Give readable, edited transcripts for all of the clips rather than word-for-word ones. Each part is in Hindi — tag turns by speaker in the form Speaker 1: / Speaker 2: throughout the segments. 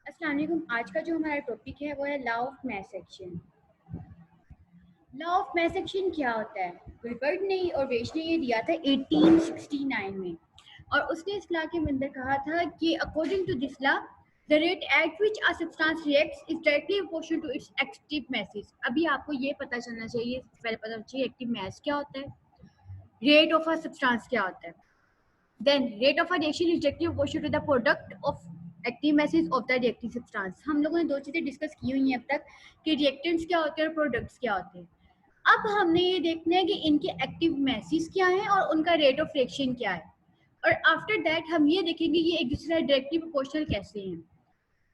Speaker 1: अस्सलाम वालेकुम। आज का जो हमारा टॉपिक है वो है law of mass action. Law of mass action क्या होता है? विल्बर्ट ने और वेज ने ये दिया था 1869 में, और उसने इस लॉ के अंदर कहा था कि according to this law the rate at which a substance reacts is directly proportional to its active mass. अभी आपको ये पता चलना चाहिए, पहले पता होना चाहिए एक्टिव मैस क्या होता है, रेट ऑफ अ सब्सटेंस क्या होता है। Then rate of a reaction is directly proportional to the product of active masses of the reactive substance। हम लोगों ने दो चीजें डिस्कस की हुई हैं अब तक कि रिएक्टेंट्स क्या होते हैं और प्रोडक्ट्स क्या होते हैं। अब हमने ये देखना है कि इनके एक्टिव मैसेज क्या हैं और उनका रेट ऑफ रिएक्शन क्या है, और आफ्टर दैट हम ये देखेंगे कि एक दूसरे से डायरेक्टली प्रोपोर्शनल कैसे हैं।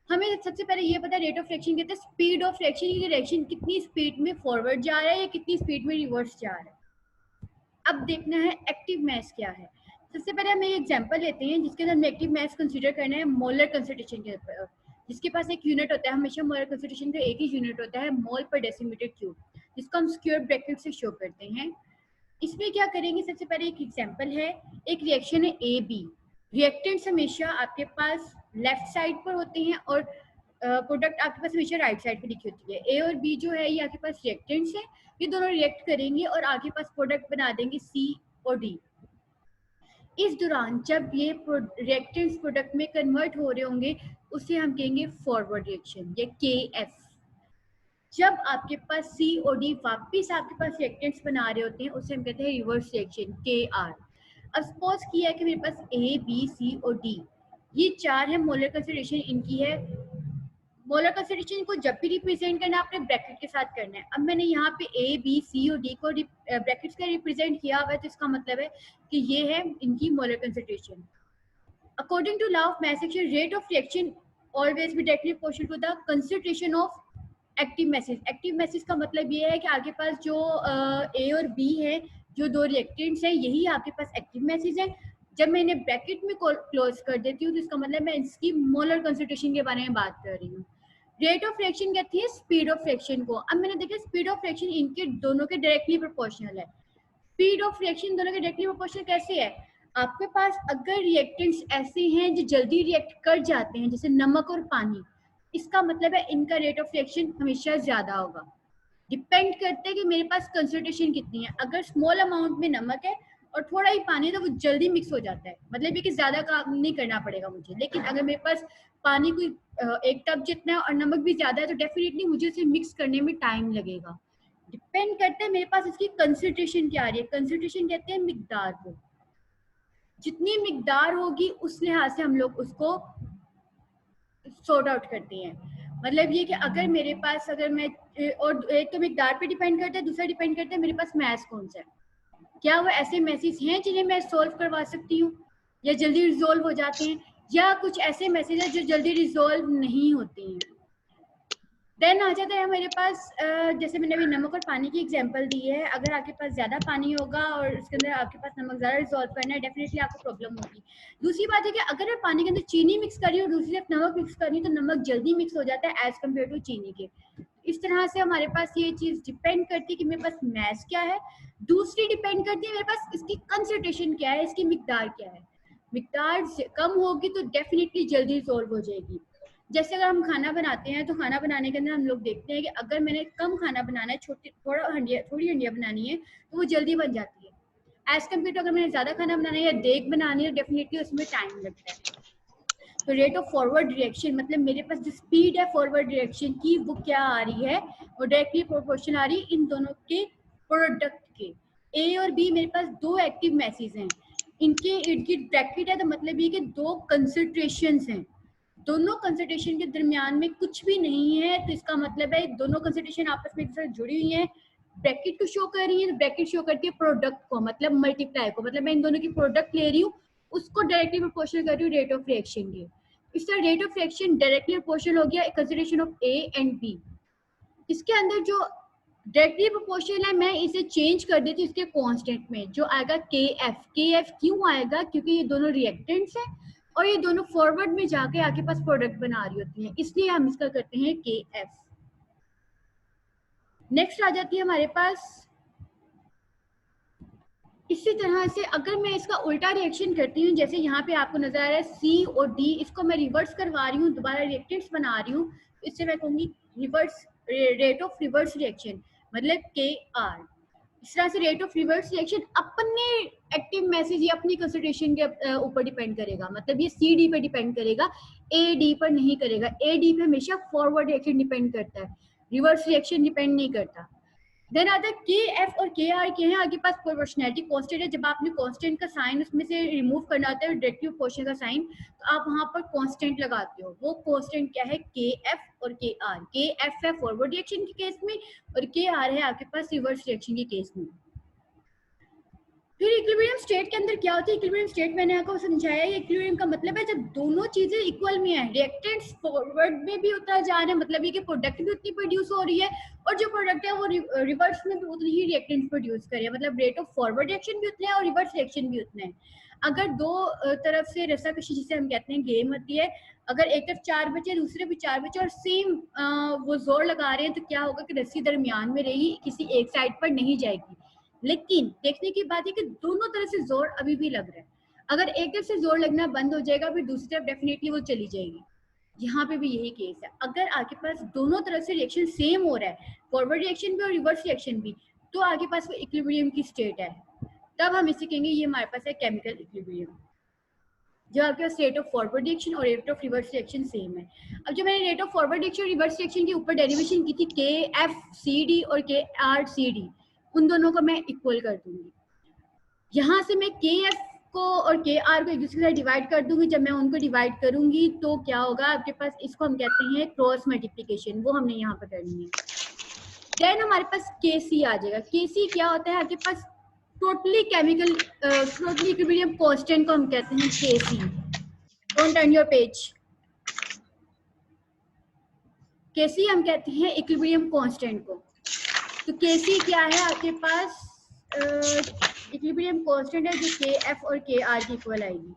Speaker 1: हमें सबसे पहले ये पता है रेट ऑफ रिएक्शन कहते हैं स्पीड ऑफ रिएक्शन, कि रिएक्शन कितनी स्पीड में फॉरवर्ड जा रहा है या कितनी स्पीड में रिवर्स जा रहा है। अब देखना है एक्टिव मैस क्या है। सबसे पहले हम एक एग्जांपल लेते हैं जिसके अंदर एक्टिव मैस कंसीडर करना है मोलर कंसंट्रेशन के ऊपर, जिसके पास एक यूनिट होता है। हमेशा मोलर कंसंट्रेशन का एक ही यूनिट होता है, मोल पर डेसीमीटर क्यूब, जिसको हम स्क्वायर ब्रैकेट से शो करते हैं। इसमें क्या करेंगे, सबसे पहले एक एग्जांपल है, एक रिएक्शन है ए बी। रिएक्टेंट्स हमेशा आपके पास लेफ्ट साइड पर होते हैं और प्रोडक्ट आपके पास हमेशा राइट साइड पे लिखी होती है। ए और बी जो है ये आपके पास रिएक्टेंट्स है, ये दोनों रिएक्ट करेंगे और आपके पास प्रोडक्ट बना देंगे सी और डी। इस दौरान जब ये रिएक्टेंट्स प्रोडक्ट में कन्वर्ट हो रहे होंगे उसे हम कहेंगे फॉरवर्ड रिएक्शन, या के एफ। जब आपके पास सी और डी वापिस आपके पास रिएक्टेंट्स बना रहे होते हैं उसे हम कहते हैं रिवर्स रिएक्शन, के आर। अब सपोज किया है कि मेरे पास ए बी सी और डी ये चार है, मोलर कंसंट्रेशन इनकी है। मोलर कंसंट्रेशन को जब भी रिप्रेजेंट करना है आपने ब्रैकेट के साथ करना है। अब मैंने यहाँ पे ए बी सी और डी को ब्रैकेट्स का रिप्रेजेंट किया हुआ है, तो इसका मतलब है कि ये है इनकी molar concentration. According to law of mass action rate of reaction always be directly proportional to the concentration of active mass. Active mass का मतलब ये है कि आपके पास जो ए और बी है, जो दो रिएक्टेंट्स हैं, यही आपके पास एक्टिव मैसेज है। जब मैं इन्हें ब्रैकेट में क्लोज कर देती हूँ तो इसका मतलब मैं इसकी मोलर कंसंट्रेशन के बारे में बात कर रही हूँ। रेट ऑफ रिएक्शन कहती है स्पीड ऑफ रिएक्शन को। अब मैंने देखा स्पीड ऑफ रिएक्शन इनके दोनों के डायरेक्टली प्रोपोर्शनल है। स्पीड ऑफ रिएक्शन दोनों के डायरेक्टली प्रोपोर्शनल कैसे है? आपके पास अगर रिएक्टेंट्स ऐसे हैं जो जल्दी रिएक्ट कर जाते हैं, जैसे नमक और पानी, इसका मतलब है इनका रेट ऑफ रिएक्शन हमेशा ज्यादा होगा। डिपेंड करते हैं कि मेरे पास कंसंट्रेशन कितनी है। अगर स्मॉल अमाउंट में नमक है और थोड़ा ही पानी, तो वो जल्दी मिक्स हो जाता है, मतलब ये कि ज्यादा काम नहीं करना पड़ेगा मुझे। लेकिन अगर मेरे पास पानी कोई एक टब जितना है और नमक भी ज्यादा है तो डेफिनेटली मुझे इसे मिक्स करने में टाइम लगेगा। डिपेंड करता है मेरे पास इसकी कंसंट्रेशन क्या आ रही है। कंसंट्रेशन कहते हैं मिकदार को, जितनी मिकदार होगी उस लिहाज से हम लोग उसको सॉर्ट आउट करते हैं। मतलब ये कि अगर मेरे पास, अगर मैं, और एक तो मिकदार पे डिपेंड करता है, दूसरा डिपेंड करता है मेरे पास मैस कौन सा है। क्या वो ऐसे मैसेज हैं जिन्हें मैं सोल्व करवा सकती हूँ या जल्दी रिजोल्व हो जाते हैं, या कुछ ऐसे मैसेज है जो जल्दी रिजोल्व नहीं होते हैं। देन आ जाता है मेरे पास, जैसे मैंने अभी नमक और पानी की एग्जांपल दी है। अगर आपके पास ज़्यादा पानी होगा और उसके अंदर आपके पास नमक ज़्यादा रिजॉल्व करना है, डेफिनेटली आपको प्रॉब्लम होगी। दूसरी बात है कि अगर मैं पानी के अंदर चीनी मिक्स कर रही हूँ और दूसरी तरफ नमक मिक्स कर रही हूँ तो नमक जल्दी मिक्स हो जाता है एज कम्पेयर टू चीनी के। इस तरह से हमारे पास ये चीज़ डिपेंड करती है कि मेरे पास मैस क्या है। दूसरी डिपेंड करती है मेरे पास इसकी कंसंट्रेशन क्या है, इसकी मिकदार क्या है। मिकदार कम होगी तो डेफिनेटली जल्दी रिजॉल्व हो जाएगी। जैसे अगर हम खाना बनाते हैं तो खाना बनाने के अंदर हम लोग देखते हैं कि अगर मैंने कम खाना बनाना है, थोड़ी हंडिया बनानी है, तो वो जल्दी बन जाती है। एज कम्पेयर टू अगर मैंने ज्यादा खाना बनाना है या देग बनानी है, डेफिनेटली उसमें टाइम लगता है। तो रेट ऑफ फॉरवर्ड रिएक्शन मतलब मेरे पास जो स्पीड है फॉरवर्ड रिएक्शन की वो क्या आ रही है, वो डायरेक्टली प्रोपोर्शनल आ रही है इन दोनों के प्रोडक्ट के। ए और बी मेरे पास दो एक्टिव मैसेज हैं, इनके इर्द गिर्द ब्रैकेट है, तो मतलब ये कि दो कंसंट्रेशंस हैं। दोनों कंसंट्रेशन के दरमियान में कुछ भी नहीं है, तो इसका मतलब है दोनों कंसंट्रेशन आपस में एक साथ जुड़ी हुई हैं। ब्रैकेट को शो कर रही है, तो ब्रैकेट शो करती है प्रोडक्ट को, मतलब मल्टीप्लाई को, मतलब मैं इन दोनों की प्रोडक्ट ले रही हूँ, उसको डायरेक्टली प्रोपोर्शनल कर रही हूँ रेट ऑफ रिएक्शन के। इस तरह rate of reaction directly proportional हो गया consideration of A and B. इसके अंदर जो डायरेक्टली प्रोपोर्शनल है मैं इसे चेंज कर देती हूँ इसके कांस्टेंट में, जो आएगा के एफ। के एफ क्यों आएगा? क्योंकि ये दोनों रिएक्टेंट्स हैं और ये दोनों फॉरवर्ड में जाके आपके पास प्रोडक्ट बना रही होती हैं, इसलिए हम इसका करते हैं के एफ। नेक्स्ट आ जाती है हमारे पास इसी तरह से अगर मैं इसका उल्टा रिएक्शन करती हूँ, जैसे यहाँ पे आपको नजर आ रहा है सी और डी, इसको मैं रिवर्स करवा रही हूँ, दोबारा रिएक्टेंट्स बना रही हूँ, इससे मैं कहूँगी reverse rate of reverse reaction, मतलब के आर। इस तरह से रेट ऑफ रिवर्स रिएक्शन अपने एक्टिव मैसेज या अपनी कंसंट्रेशन के ऊपर डिपेंड करेगा, मतलब ये सी डी पे डिपेंड करेगा, ए डी पर नहीं करेगा। ए डी पे हमेशा फॉरवर्ड रिएक्शन डिपेंड करता है, रिवर्स रिएक्शन डिपेंड नहीं करता। देन आता है के एफ और के आर के हैं आपके पास प्रोपोर्शनैलिटी कांस्टेंट है। जब आपने कांस्टेंट का साइन उसमें से रिमूव करना होता है, डायरेक्टिव क्वेश्चन का साइन, तो आप वहां पर कांस्टेंट लगाते हो। वो कांस्टेंट क्या है? के एफ और के आर। के एफ है फॉरवर्ड रिएक्शन के केस में और के आर है आपके पास रिवर्स रिएक्शन के केस में। फिर इक्विलिब्रियम स्टेट के अंदर क्या होता है? इक्विलिब्रियम स्टेट मैंने आपको समझाया है। इक्विलिब्रियम का मतलब है जब दोनों चीजें इक्वल में है, रिएक्टेंट्स फॉरवर्ड में भी उतना जा रहे हैं, मतलब ये कि प्रोडक्ट भी उतनी प्रोड्यूस हो रही है और जो प्रोडक्ट है वो रिवर्स में भी उतनी ही रिएक्टेंट्स प्रोड्यूस कर रहे हैं, मतलब रेट ऑफ फॉरवर्ड रिएक्शन भी उतना है और रिवर्स रिएक्शन भी उतना है। अगर दो तरफ से रस्साकशी जिसे हम कहते हैं गेम होती है, अगर एक तरफ 4 बचे दूसरे भी 4 बचे और सेम वो जोर लगा रहे हैं, तो क्या होगा कि रस्सी दरमियान में रहेगी, किसी एक साइड पर नहीं जाएगी। लेकिन देखने की बात है कि दोनों तरफ से जोर अभी भी लग रहा है। अगर एक तरफ से जोर लगना बंद हो जाएगा फिर दूसरी तरफ डेफिनेटली वो चली जाएगी। यहाँ पे भी यही केस है। अगर आपके पास दोनों तरफ से रिएक्शन सेम हो रहा है, फॉरवर्ड रिएक्शन भी और रिवर्स रिएक्शन भी, तो आपके पास वो इक्विलिब्रियम की स्टेट है। तब हम इसे कहेंगे ये हमारे पास है केमिकल इक्विलिब्रियम, जो आपके पास रेट ऑफ फॉरवर्ड रिएक्शन और rate of reverse reaction same है। अब जो मैंने rate of forward reaction reverse reaction के ऊपर डेरिवेशन की थी, के एफ सी डी और के आर सी डी, उन दोनों को मैं इक्वल कर दूंगी। यहाँ से मैं के एफ को और के आर को एक दूसरे से डिवाइड कर दूंगी। जब मैं उनको डिवाइड करूंगी तो क्या होगा आपके पास, इसको हम कहते हैं क्रॉस मल्टीप्लिकेशन, वो हमने यहाँ पर करनी है। देन हमारे पास के सी आ जाएगा। के सी क्या होता है आपके पास? Totally chemical totally equilibrium constant को हम कहते हैं K C. Don't turn your page. K C हम कहते हैं इक्विलिब्रियम कांस्टेंट को। तो के सी क्या है आपके पास? इक्विलिब्रियम कांस्टेंट है जो के एफ और के आर की इक्वल आएगी,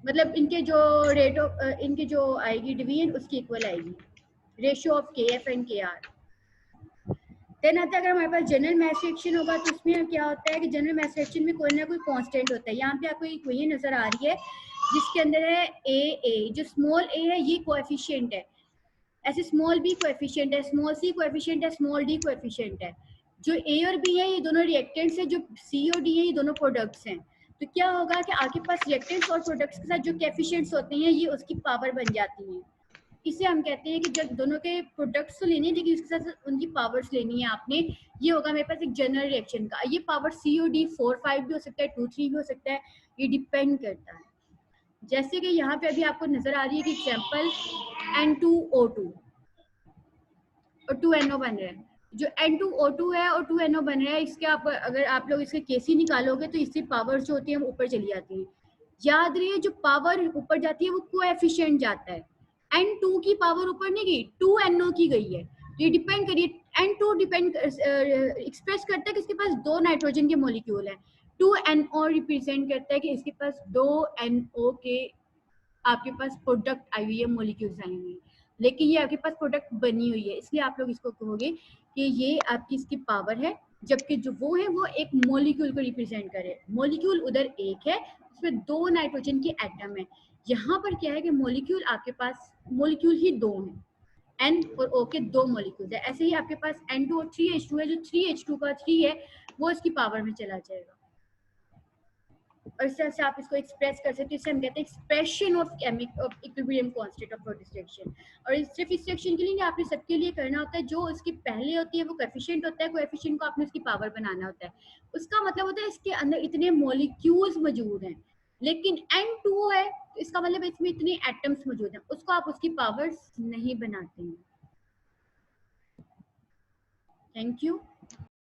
Speaker 1: मतलब इनके जो रेट ऑफ इनके जो आएगी डिवीजन उसकी इक्वल आएगी, रेशियो ऑफ के एफ एंड के आर। देन आता है अगर हमारे पास जनरल मास रिएक्शन होगा तो उसमें क्या होता है कि जनरल मास रिएक्शन में कोई ना कोई कांस्टेंट होता है। यहाँ पे आपको एक वही नजर आ रही है जिसके अंदर है ए, जो स्मॉल ए है ये कोएफिशिएंट है, ऐसे स्मॉल बी कोएफिशिएंट है, स्मॉल सी कोएफिशिएंट है, स्मॉल डी कोएफिशिएंट है। जो ए और बी है ये दोनों रिएक्टेंट्स हैं, जो सी और डी है ये दोनों प्रोडक्ट्स हैं। तो क्या होगा कि आपके पास रिएक्टेंट्स और प्रोडक्ट्स के साथ जो कोएफिशिएंट्स होते हैं ये उसकी पावर बन जाती हैं। इसे हम कहते हैं कि जब दोनों के प्रोडक्ट्स तो लेने लेकिन उसके साथ उनकी पावर्स लेनी है आपने। ये होगा मेरे पास एक जनरल रिएक्शन का। ये पावर सी और डी 4-5 भी हो सकता है, 2-3 भी हो सकता है, ये डिपेंड करता है। जैसे कि यहाँ पे अभी आपको नजर आ रही है कि एग्जाम्पल N2O2 और 2NO बन रहा है। जो N2O2 है और 2NO बन रहा है, इसके आप अगर आप लोग इसके केसी निकालोगे तो इससे पावर जो होती है वो ऊपर चली जाती है। याद रहिए जो पावर ऊपर जाती है वो कोएफिशिएंट जाता है। N2 की पावर ऊपर नहीं गई, 2NO की गई है। तो ये डिपेंड करिए, N2 डिपेंड एक्सप्रेस करता है कि इसके पास 2 नाइट्रोजन के मॉलिक्यूल हैं, 2NO रिप्रेजेंट करता है कि इसके पास 2 NO के आपके पास प्रोडक्ट आई हुई है, मॉलिक्यूल्स आई हुई है, लेकिन ये आपके पास प्रोडक्ट बनी हुई है, इसलिए आप लोग इसको कहोगे कि ये आपकी इसकी पावर है, जबकि जो वो है वो एक मॉलिक्यूल को रिप्रेजेंट करे। मॉलिक्यूल उधर एक है, उसमें 2 नाइट्रोजन के एटम है। यहाँ पर क्या है कि मॉलिक्यूल आपके पास मॉलिक्यूल ही 2 हैं, N और O के 2 मॉलिक्यूल्स है। ऐसे ही आपके पास N2 और 3H2 है, जो 3H2 का 3 है वो इसकी पावर में चला जाएगा। और इस तरह से आप इसको एक्सप्रेस कर सकते हैं। इसे हम कहते हैं expression of equilibrium constant of this reaction. और सिर्फ इस रिएक्शन के लिए नहीं, आपने सबके लिए करना होता है। जो उसकी पहले होती है वो कोएफिशिएंट होता है, कोएफिशिएंट को आपने उसकी पावर बनाना होता है। उसका मतलब होता है इसके अंदर इतने मॉलिक्यूल्स मौजूद हैं, लेकिन N2 है तो इसका मतलब इसमें इतने एटम्स मौजूद हैं, उसको आप उसकी पावर्स नहीं बनाते हैं। Thank you.